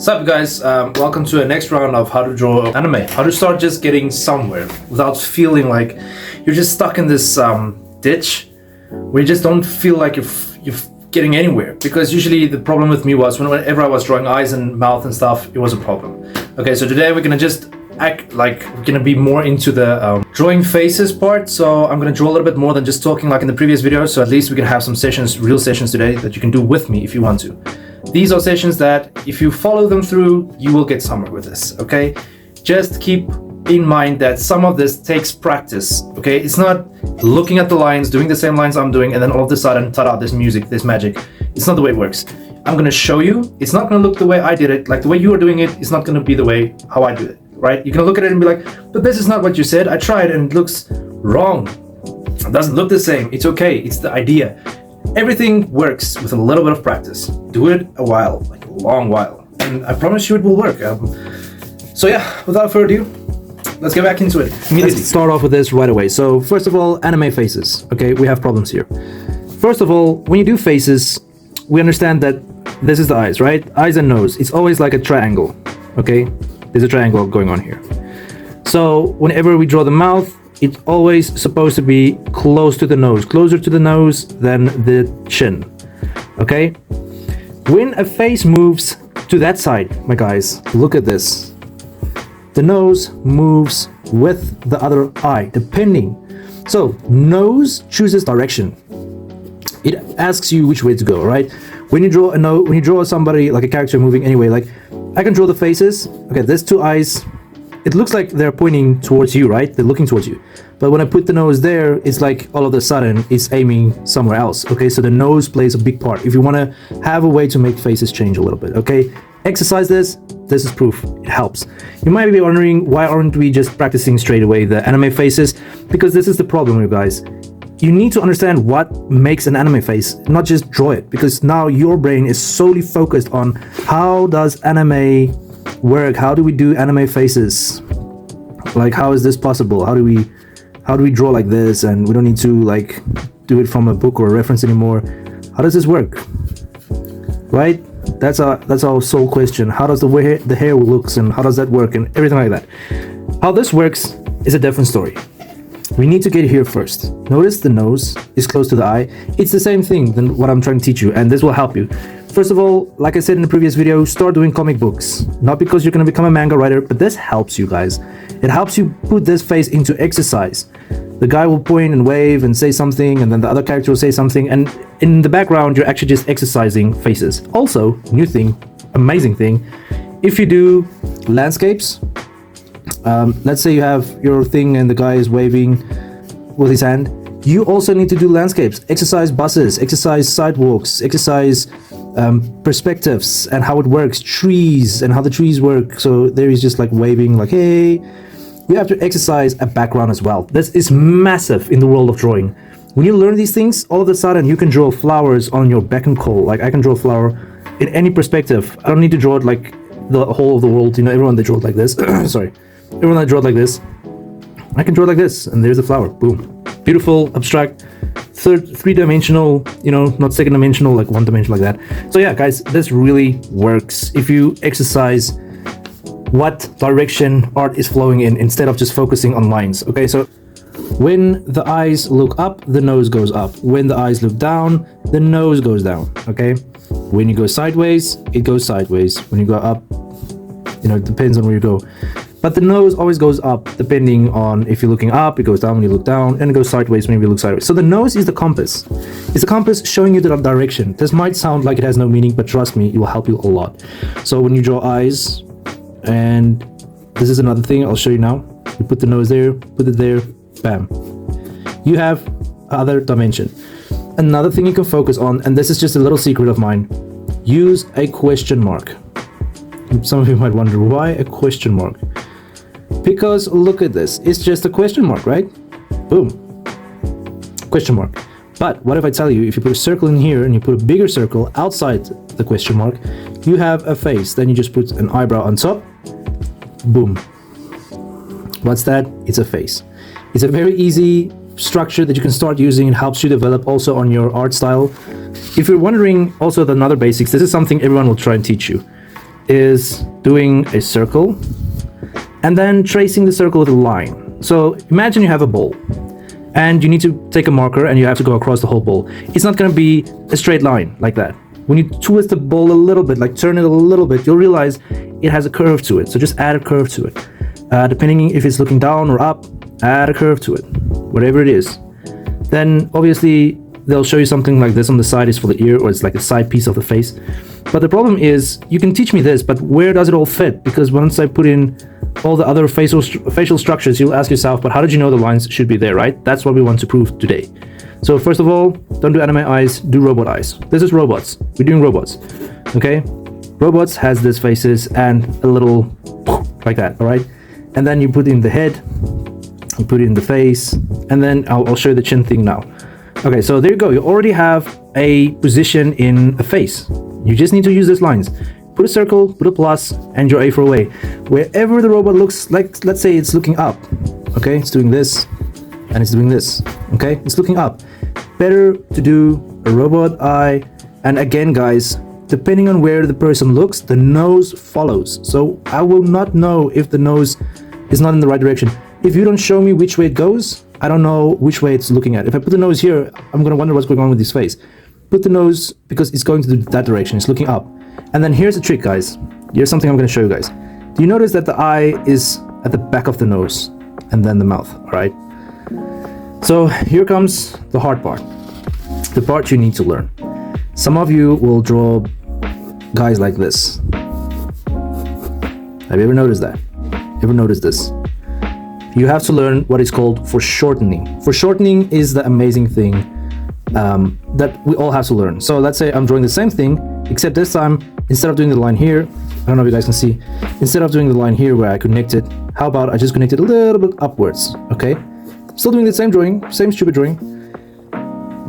Sup guys, welcome to the next round of how to draw anime. How to start just getting somewhere without feeling like you're just stuck in this ditch where you just don't feel like you're getting anywhere. Because usually the problem with me was whenever I was drawing eyes and mouth and stuff, it was a problem. Okay, so today we're gonna just act like we're gonna be more into the drawing faces part. So I'm gonna draw a little bit more than just talking like in the previous video. So at least we can have some sessions, real sessions today that you can do with me if you want to. These are sessions that if you follow them through, you will get somewhere with this, okay? Just keep in mind that some of this takes practice, okay? It's not looking at the lines, doing the same lines I'm doing, and then all of a sudden, ta-da, there's music, there's magic. It's not the way it works. I'm gonna show you. It's not gonna look the way I did it. Like the way you are doing it, it's not gonna be the way how I do it, right? You can look at it and be like, but this is not what you said. I tried and it looks wrong. It doesn't look the same. It's okay, it's the idea. Everything works with a little bit of practice. Do it a while, like a long while, and I promise you it will work. So yeah, without further ado, let's get back into it. Let's start off with this right away. So first of all, anime faces. Okay, we have problems here. First of all, when you do faces, we understand that this is the eyes, right? Eyes and nose. It's always like a triangle. Okay, there's a triangle going on here. So whenever we draw the mouth, it's always supposed to be close to the nose, closer to the nose than the chin, okay? When a face moves to that side, my guys, look at this. The nose moves with the other eye, depending. So, nose chooses direction. It asks you which way to go, right? When you draw somebody, like a character moving anyway, like, I can draw the faces. Okay, there's two eyes. It looks like they're pointing towards you, right? They're looking towards you. But when I put the nose there, it's like all of a sudden it's aiming somewhere else. Okay, so the nose plays a big part. If you want to have a way to make faces change a little bit, okay? Exercise this. This is proof. It helps. You might be wondering, why aren't we just practicing straight away the anime faces? Because this is the problem, you guys. You need to understand what makes an anime face, not just draw it. Because now your brain is solely focused on how does anime work, how do we do anime faces, like how is this possible, how do we draw like this, and we don't need to like do it from a book or a reference anymore. How does this work, right? That's our sole question. How does the hair looks, and how does that work, and everything like that. How this works is a different story. We need to get here first. Notice the nose is close to the eye. It's the same thing than what I'm trying to teach you, and this will help you. First of all, like I said in the previous video, start doing comic books. Not because you're going to become a manga writer, but this helps you guys. It helps you put this face into exercise. The guy will point and wave and say something, and then the other character will say something, and in the background, you're actually just exercising faces. Also, new thing, amazing thing, if you do landscapes, let's say you have your thing and the guy is waving with his hand, you also need to do landscapes. Exercise buses, exercise sidewalks, exercise perspectives and how it works, trees and how the trees work. So there is just like waving, like, hey. You have to exercise a background as well. This is massive in the world of drawing. When you learn these things, all of a sudden you can draw flowers on your beck and call. Like I can draw a flower in any perspective. I don't need to draw it like the whole of the world. You know, everyone that draw it like this. Sorry, everyone that draw it like this, I can draw it like this, and there's a flower. Boom, beautiful, abstract. Three-dimensional, you know, not second-dimensional, like one-dimensional, like that. So yeah, guys, this really works if you exercise what direction art is flowing in instead of just focusing on lines. Okay, so when the eyes look up, the nose goes up. When the eyes look down, the nose goes down. Okay, when you go sideways, it goes sideways. When you go up, you know, it depends on where you go. But the nose always goes up, depending on if you're looking up, it goes down when you look down, and it goes sideways when you look sideways. So the nose is the compass. It's a compass showing you the direction. This might sound like it has no meaning, but trust me, it will help you a lot. So when you draw eyes, and this is another thing I'll show you now. You put the nose there, put it there, bam. You have other dimension. Another thing you can focus on, and this is just a little secret of mine, use a question mark. Some of you might wonder, why a question mark? Because look at this, it's just a question mark, right? Boom, question mark. But what if I tell you, if you put a circle in here and you put a bigger circle outside the question mark, you have a face. Then you just put an eyebrow on top, boom. What's that? It's a face. It's a very easy structure that you can start using. It helps you develop also on your art style. If you're wondering also the other basics, this is something everyone will try and teach you. is doing a circle and then tracing the circle with a line. So imagine you have a bowl and you need to take a marker and you have to go across the whole bowl. It's not going to be a straight line like that. When you twist the bowl a little bit, like turn it a little bit, you'll realize it has a curve to it. So just add a curve to it. Depending if it's looking down or up, add a curve to it, whatever it is. Then obviously they'll show you something like this on the side is for the ear, or it's like a side piece of the face. But the problem is, you can teach me this, but where does it all fit? Because once I put in all the other facial structures, you'll ask yourself, but how did you know the lines should be there, right? That's what we want to prove today. So first of all, don't do anime eyes, do robot eyes. This is robots. We're doing robots, okay? Robots has these faces and a little like that, all right? And then you put in the head, you put in the face, and then I'll show you the chin thing now. Okay, so there you go. You already have a position in a face. You just need to use these lines. Put a circle, put a plus, and you're A for away. Wherever the robot looks like, let's say it's looking up, okay? It's doing this, and it's doing this, okay? It's looking up. Better to do a robot eye. And again, guys, depending on where the person looks, the nose follows. So I will not know if the nose is not in the right direction. If you don't show me which way it goes, I don't know which way it's looking at. If I put the nose here, I'm gonna wonder what's going on with his face. Put the nose, because it's going to that direction, it's looking up. And then here's the trick, guys. Here's something I'm gonna show you guys. Do you notice that the eye is at the back of the nose and then the mouth, all right? So here comes the hard part, the part you need to learn. Some of you will draw guys like this. Have you ever noticed that? Ever noticed this? You have to learn what is called foreshortening. Foreshortening is the amazing thing that we all have to learn. So let's say I'm drawing the same thing, except this time, instead of doing the line here, I don't know if you guys can see, instead of doing the line here where I connect it, how about I just connect it a little bit upwards, okay? Still doing the same drawing, same stupid drawing,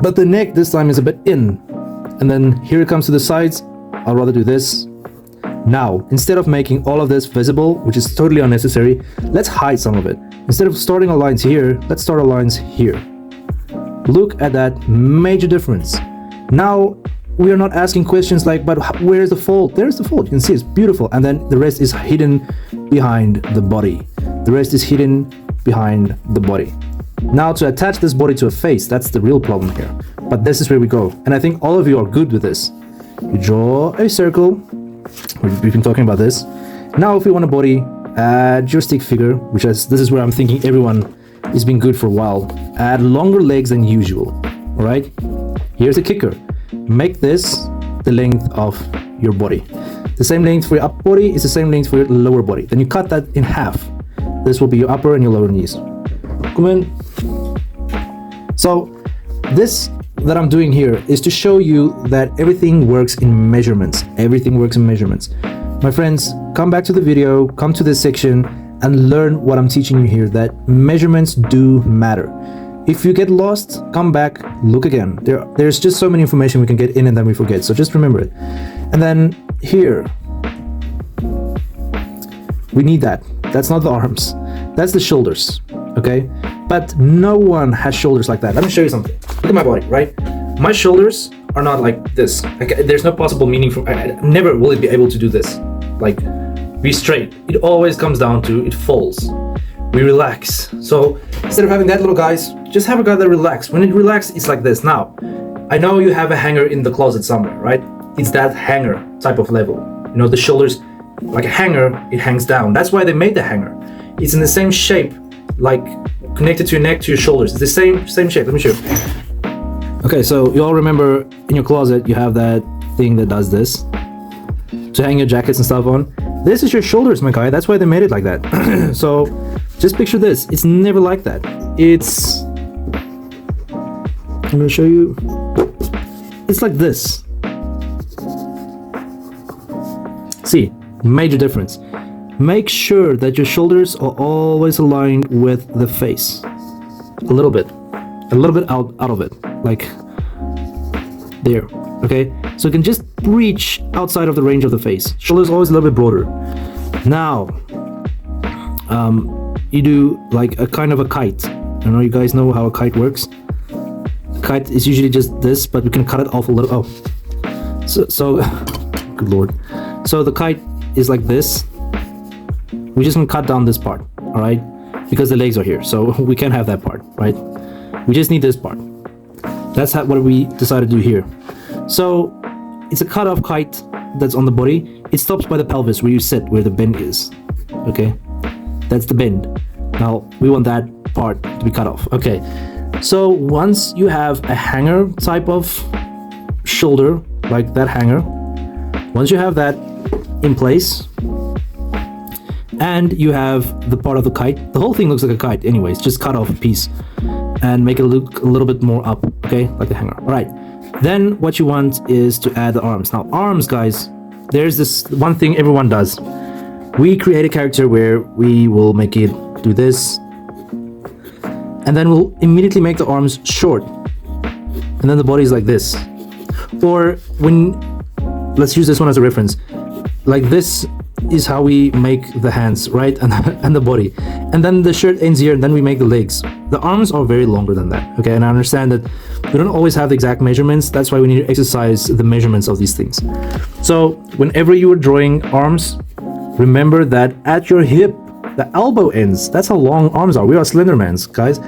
but the neck this time is a bit in. And then here it comes to the sides, I'll rather do this. Now, instead of making all of this visible, which is totally unnecessary, let's hide some of it. Instead of starting our lines here, let's start our lines here. Look at that major difference. Now, we are not asking questions like, but where's the fold? There's the fold, you can see it's beautiful. And then the rest is hidden behind the body. The rest is hidden behind the body. Now to attach this body to a face, that's the real problem here. But this is where we go. And I think all of you are good with this. You draw a circle. We've been talking about this. Now if you want a body, add your stick figure, which is, this is where I'm thinking everyone is being good for a while. Add longer legs than usual, all right? Here's the kicker. Make this the length of your body. The same length for your upper body is the same length for your lower body. Then you cut that in half. This will be your upper and your lower knees. Come in. So this that I'm doing here is to show you that everything works in measurements. Everything works in measurements. My friends, come back to the video, come to this section and learn what I'm teaching you here, that measurements do matter. If you get lost, come back, look again. There's just so many information we can get in and then we forget. So just remember it. And then here, we need that. That's not the arms. That's the shoulders, okay? But no one has shoulders like that. Let me show you something. Look at my body, right? My shoulders are not like this. Like, there's no possible meaning for, never will it be able to do this. Like, be straight. It always comes down to, it falls. We relax. So instead of having that little guys, just have a guy that relax. When it relaxes, it's like this. Now, I know you have a hanger in the closet somewhere, right? It's that hanger type of level. You know, the shoulders, like a hanger, it hangs down. That's why they made the hanger. It's in the same shape, like connected to your neck, to your shoulders. It's the same shape. Let me show you. Okay, so you all remember in your closet, you have that thing that does this to hang your jackets and stuff on. This is your shoulders, my guy. That's why they made it like that. So just picture this. It's never like that. It's, I'm gonna show you. It's like this. See, major difference. Make sure that your shoulders are always aligned with the face. A little bit out of it, like there, okay? So you can just reach outside of the range of the face. Shoulders always a little bit broader. Now, you do like a kind of a kite. I know you guys know how a kite works. A kite is usually just this, but we can cut it off a little. Oh, so good lord. So the kite is like this, we're just gonna cut down this part, all right? Because the legs are here, so we can't have that part, right? We just need this part. That's what we decided to do here. So it's a cut off kite that's on the body. It stops by the pelvis where you sit, where the bend is, okay? That's the bend. Now we want that part to be cut off, okay? So once you have a hanger type of shoulder, like that hanger, once you have that in place, and you have the part of the kite, the whole thing looks like a kite anyways, just cut off a piece and make it look a little bit more up, okay, like the hanger. All right, then what you want is to add the arms. Now arms, guys, there's this one thing everyone does. We create a character where we will make it do this, and then we'll immediately make the arms short, and then the body is like this. Or when, let's use this one as a reference, like this is how we make the hands, right? And the body, and then the shirt ends here, and then we make the legs. The arms are very longer than that, okay? And I understand that we don't always have the exact measurements. That's why we need to exercise the measurements of these things. So whenever you are drawing arms, remember that at your hip, the elbow ends, that's how long arms are. We are Slendermans, guys.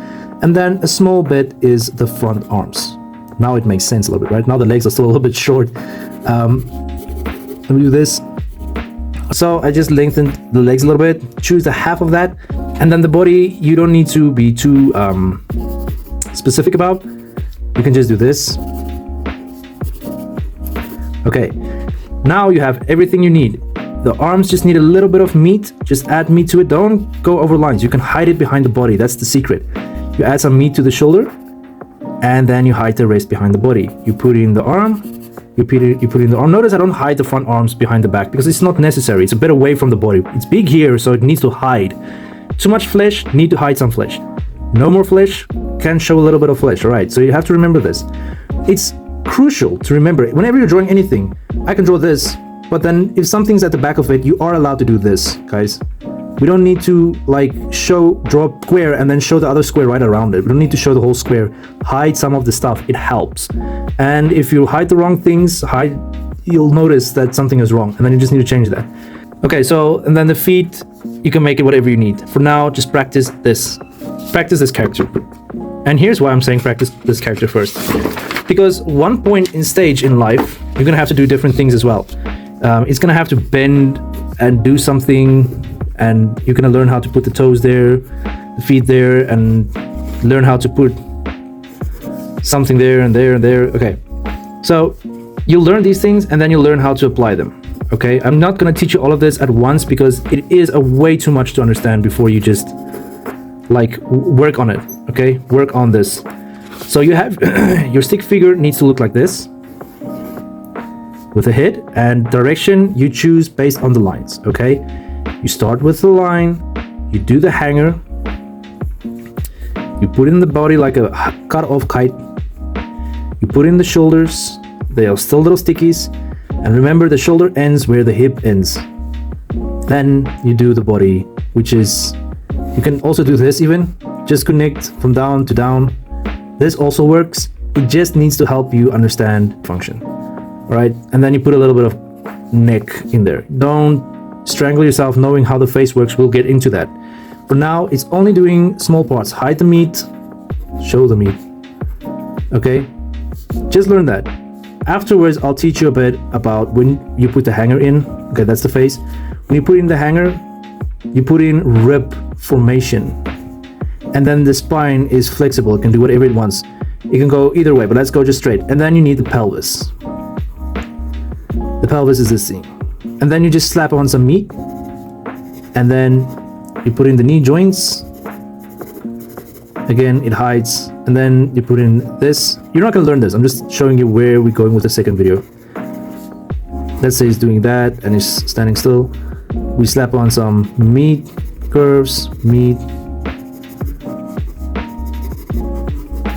And then a small bit is the front arms. Now it makes sense a little bit, right? Now the legs are still a little bit short. Let me do this. So I just lengthened the legs a little bit, choose the half of that, and then the body, you don't need to be too specific about. You can just do this. Okay, now you have everything you need. The arms just need a little bit of meat. Just add meat to it. Don't go over lines. You can hide it behind the body. That's the secret. You add some meat to the shoulder, and then you hide the rest behind the body. You put in the arm. You put in the arm. Notice I don't hide the front arms behind the back because it's not necessary. It's a bit away from the body. It's big here, so it needs to hide. Too much flesh, need to hide some flesh. No more flesh, can show a little bit of flesh. All right, so you have to remember this. It's crucial to remember whenever you're drawing anything. I can draw this, but then if something's at the back of it, you are allowed to do this, guys. We don't need to like draw a square and then show the other square right around it. We don't need to show the whole square. Hide some of the stuff, it helps. And if you hide the wrong things, you'll notice that something is wrong, and then you just need to change that. Okay, so, and then the feet, you can make it whatever you need. For now, just practice this. Practice this character. And here's why I'm saying practice this character first. Because one point in stage in life, you're gonna have to do different things as well. It's gonna have to bend and do something, and you're gonna learn how to put the toes there, the feet there, and learn how to put something there and there and there. Okay, so you'll learn these things and then you'll learn how to apply them. Okay, I'm not gonna teach you all of this at once because it is a way too much to understand before you just like work on it. Okay, work on this. So you have your stick figure needs to look like this with a head, and direction you choose based on the lines. Okay, you start with the line, you do the hanger, you put in the body like a cut off kite, you put in the shoulders, they are still little stickies, and remember the shoulder ends where the hip ends. Then you do the body, which is, you can also do this even, just connect from down to down. This also works, it just needs to help you understand function. Alright, and then you put a little bit of neck in there. Don't strangle yourself knowing how the face works, we'll get into that. For now, it's only doing small parts. Hide the meat, show the meat. Okay, just learn that. Afterwards, I'll teach you a bit about when you put the hanger in. Okay, that's the face. When you put in the hanger, you put in rib formation. And then the spine is flexible, it can do whatever it wants. It can go either way, but let's go just straight. And then you need the pelvis. The pelvis is this thing. And then you just slap on some meat. And then you put in the knee joints. Again, it hides. And then you put in this. You're not gonna learn this. I'm just showing you where we're going with the second video. Let's say he's doing that and he's standing still. We slap on some meat, curves, meat.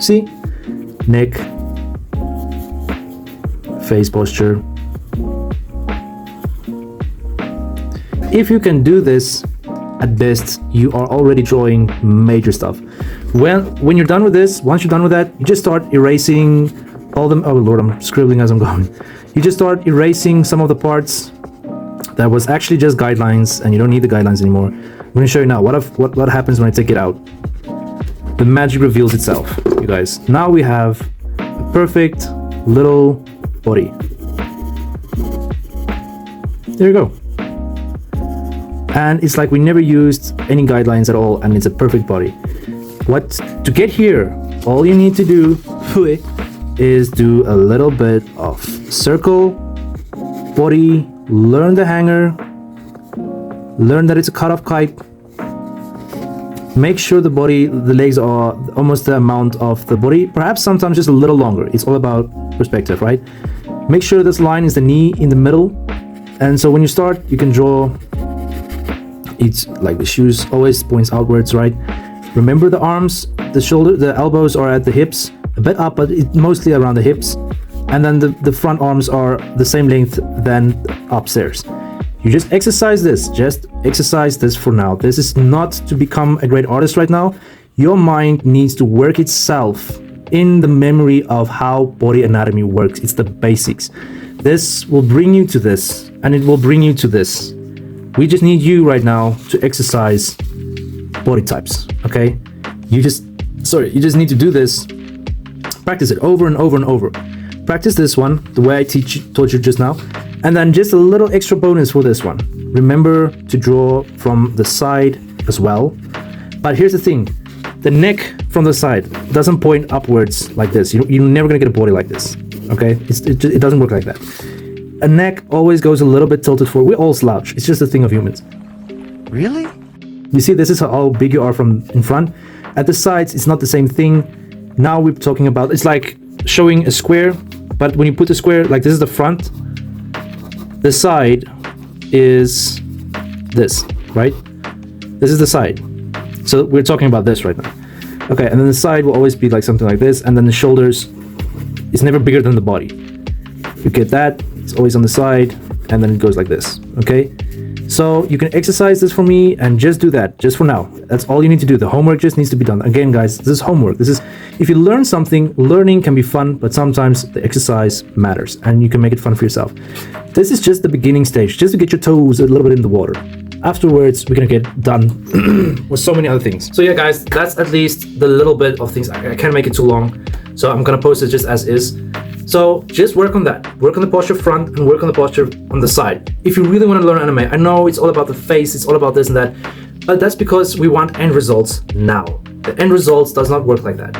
See? Neck. Face posture. If you can do this, at best, you are already drawing major stuff. When you're done with this, once you're done with that, you just start erasing all them. Oh Lord, I'm scribbling as I'm going. You just start erasing some of the parts that was actually just guidelines, and you don't need the guidelines anymore. I'm going to show you now what happens when I take it out. The magic reveals itself, you guys. Now we have a perfect little body. There you go. And it's like we never used any guidelines at all, and it's a perfect body. To get here, all you need to do is do a little bit of circle, body, learn the hanger, learn that it's a cutoff kite. Make sure the legs are almost the amount of the body, perhaps sometimes just a little longer. It's all about perspective, right? Make sure this line is the knee in the middle. And so when you start, you can draw, it's like the shoes always points outwards, right? Remember the arms, the shoulder, the elbows are at the hips, a bit up, but it's mostly around the hips. And then the front arms are the same length than upstairs. You just exercise this for now. This is not to become a great artist right now. Your mind needs to work itself in the memory of how body anatomy works. It's the basics. This will bring you to this, and it will bring you to this. We just need you right now to exercise body types, okay? You just need to do this. Practice it over and over and over. Practice this one the way I taught you just now, and then just a little extra bonus for this one. Remember to draw from the side as well. But here's the thing, the neck from the side doesn't point upwards like this. You're never gonna get a body like this, okay? It doesn't work like that. A neck always goes a little bit tilted forward. We all slouch. It's just a thing of humans. Really? You see, this is how big you are from in front. At the sides, it's not the same thing. Now we're talking about, it's like showing a square, but when you put the square, like this is the front, the side is this, right? This is the side. So we're talking about this right now. Okay, and then the side will always be like something like this, and then the shoulders is never bigger than the body. You get that, it's always on the side, and then it goes like this, okay? So you can exercise this for me and just do that, just for now. That's all you need to do. The homework just needs to be done. Again, guys, this is homework. If you learn something, learning can be fun, but sometimes the exercise matters and you can make it fun for yourself. This is just the beginning stage, just to get your toes a little bit in the water. Afterwards, we're gonna get done with so many other things. So yeah, guys, that's at least the little bit of things. I can't make it too long, so I'm gonna post it just as is. So just work on that. Work on the posture front and work on the posture on the side. If you really want to learn anime, I know it's all about the face, it's all about this and that, but that's because we want end results now. The end results does not work like that.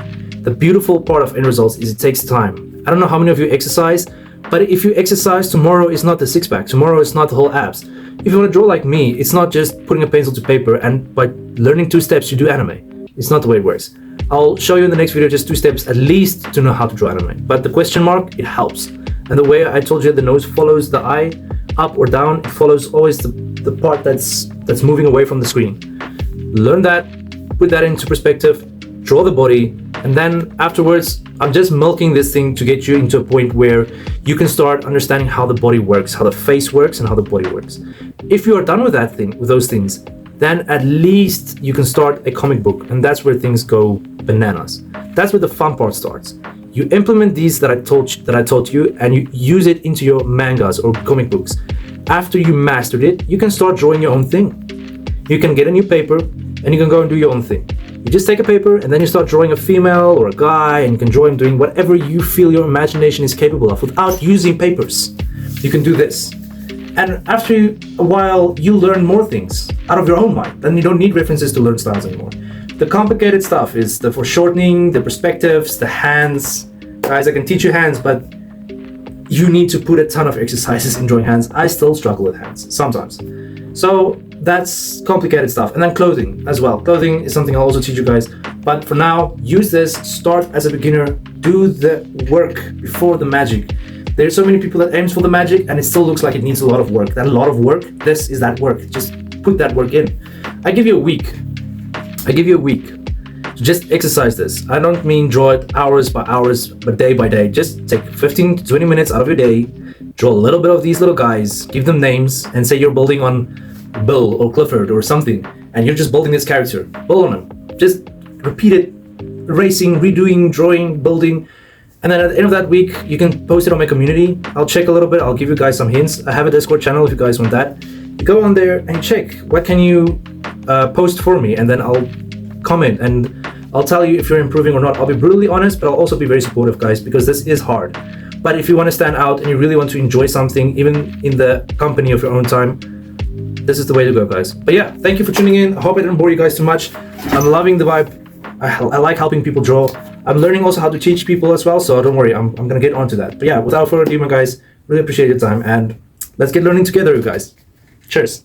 The beautiful part of end results is it takes time. I don't know how many of you exercise, but if you exercise, tomorrow is not the six-pack, tomorrow is not the whole abs. If you want to draw like me, it's not just putting a pencil to paper and by learning 2 steps you do anime. It's not the way it works. I'll show you in the next video just 2 steps at least to know how to draw anime. But the question mark, it helps. And the way I told you the nose follows the eye, up or down, it follows always the part that's moving away from the screen. Learn that, put that into perspective, draw the body, and then afterwards, I'm just milking this thing to get you into a point where you can start understanding how the body works, how the face works, and how the body works. If you are done with with those things, then at least you can start a comic book, and that's where things go bananas. That's where the fun part starts. You implement these that I taught you, and you use it into your mangas or comic books. After you mastered it, you can start drawing your own thing. You can get a new paper, and you can go and do your own thing. You just take a paper, and then you start drawing a female or a guy, and you can draw him doing whatever you feel your imagination is capable of without using papers. You can do this. And after a while, you learn more things out of your own mind. Then you don't need references to learn styles anymore. The complicated stuff is the foreshortening, the perspectives, the hands. Guys, I can teach you hands, but you need to put a ton of exercises in drawing hands. I still struggle with hands, sometimes. So that's complicated stuff. And then clothing as well. Clothing is something I'll also teach you guys. But for now, use this, start as a beginner, do the work before the magic. There's so many people that aims for the magic and it still looks like it needs a lot of work. That lot of work, this is that work. Just put that work in. I give you a week to just exercise this. I don't mean draw it hours by hours, but day by day. Just take 15 to 20 minutes out of your day, draw a little bit of these little guys, give them names, and say you're building on Bill or Clifford or something, and you're just building this character. Build on them. Just repeat it, erasing, redoing, drawing, building, And then at the end of that week, you can post it on my community. I'll check a little bit. I'll give you guys some hints. I have a Discord channel if you guys want that. Go on there and check. What can you post for me? And then I'll comment and I'll tell you if you're improving or not. I'll be brutally honest, but I'll also be very supportive, guys, because this is hard. But if you want to stand out and you really want to enjoy something, even in the company of your own time, this is the way to go, guys. But yeah, thank you for tuning in. I hope I didn't bore you guys too much. I'm loving the vibe. I like helping people draw. I'm learning also how to teach people as well, so don't worry, I'm gonna get onto that. But yeah, without further ado, my guys, really appreciate your time, and let's get learning together, you guys. Cheers.